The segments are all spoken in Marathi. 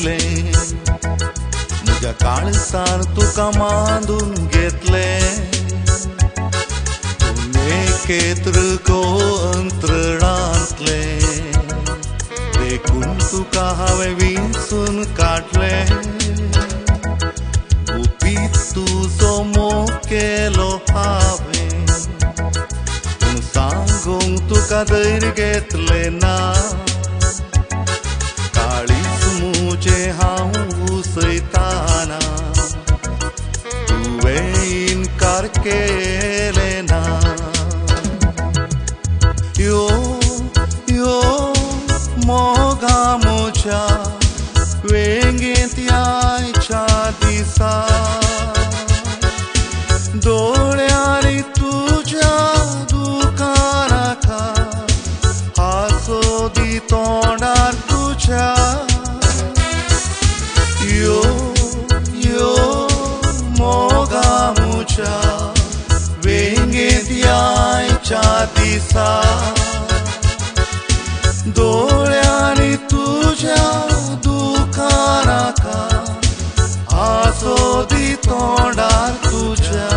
घेतले म्हज्या काळजान तुका मांडून घेतले केत्र गो अंतरणांतले देखून तुका हांवें विंचून काडले गुपीत तुजो मोग केलो हांवें पूण सांगूंक तुका धैर्य घेतले ना काळीज म्हजें हांव उसयताना तुवें इन्कार केले ना यो यो मोगा म्हज्या वेंगेंत आयच्या दिसा दोळ्यांनी तुज्या दुकानाका हांसो दी तोंडार तुज्या यो यो मोगा म्हज्या वेंगेंत आयच्या दिसा दोळ्यांनी तुज्या दुकानाका हांसो दी तोंडार तुज्या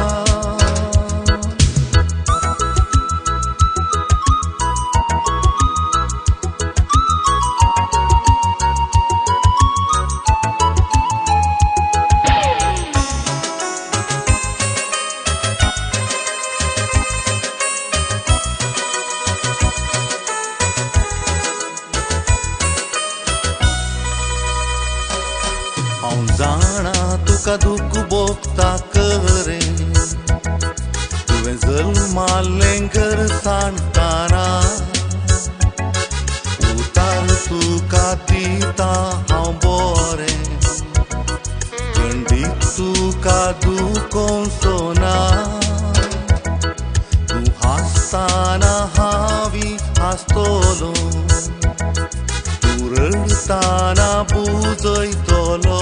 हांव जाणा तुका दूख भोगता खरे तुवें जल्मालें घर सांडटाना उतार तुका दिता हांव बरें खंडीत तुका दुखोवचो ना तूं हांसताना हांवी हांसतलो रडताना बुजयतलो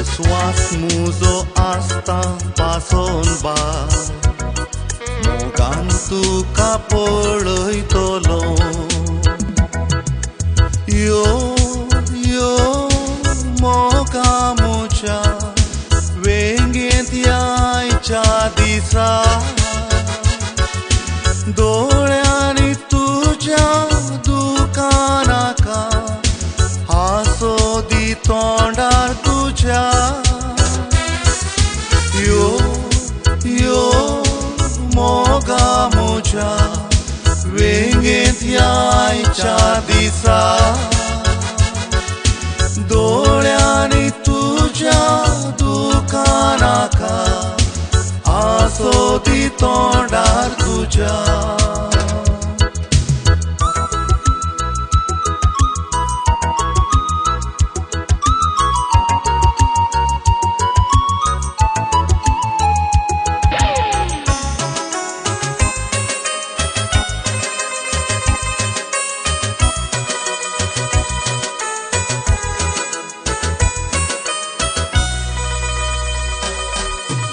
उस्वास म्हजो आसता पासोन मोगान तुका पळयतलो यो यो मोगा म्हज्या वेंगेंत आयच्या दिसा दोळ्यांनी तुज्या दुकानाका हांसो दी तोंडार तुज्या यो यो मोगा म्हज्या वेंगेंत आयच्या दिसा दोळ्यांनी तुज्या दुकानाका हांसो दी तोंडार तुज्या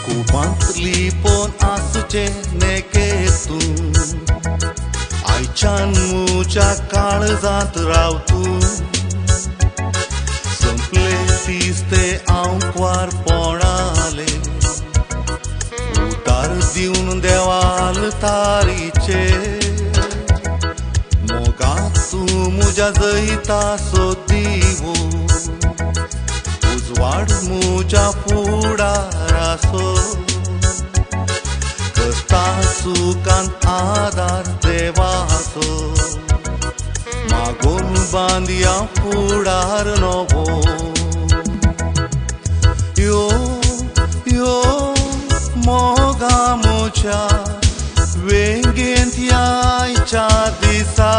कुपांतली पोन आसचे नेकेतून आयच्यान म्हज्या काळजांत राव तूं संपले दीस ते हांव क्वारपणाले उतार दिवन देवाल तारीचे मोगात तूं म्हज्या जैता सो दिवो उजवाड म्हज्या फुडारासो कश्टा सुखांत आदार देवाचो मागोन बांदया फुडार नवो यो यो मोगा म्हज्या वेंगेंत आयच्या दिसा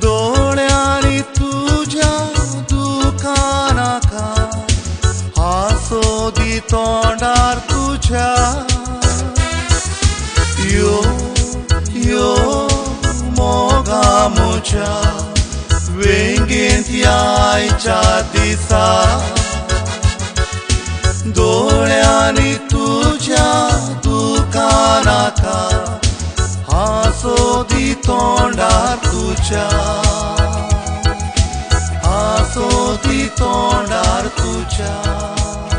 दोळ्यांनी तुज्या दुकानाका हांसो दी तोंडार तुज्या यो यो मोगा म्हज्या वेंगेंत आयच्या दिसा दोळ्यांनी तुज्या दुकानाका हांसो दी तोंडार तुज्या होती तोंडार तुझ्या.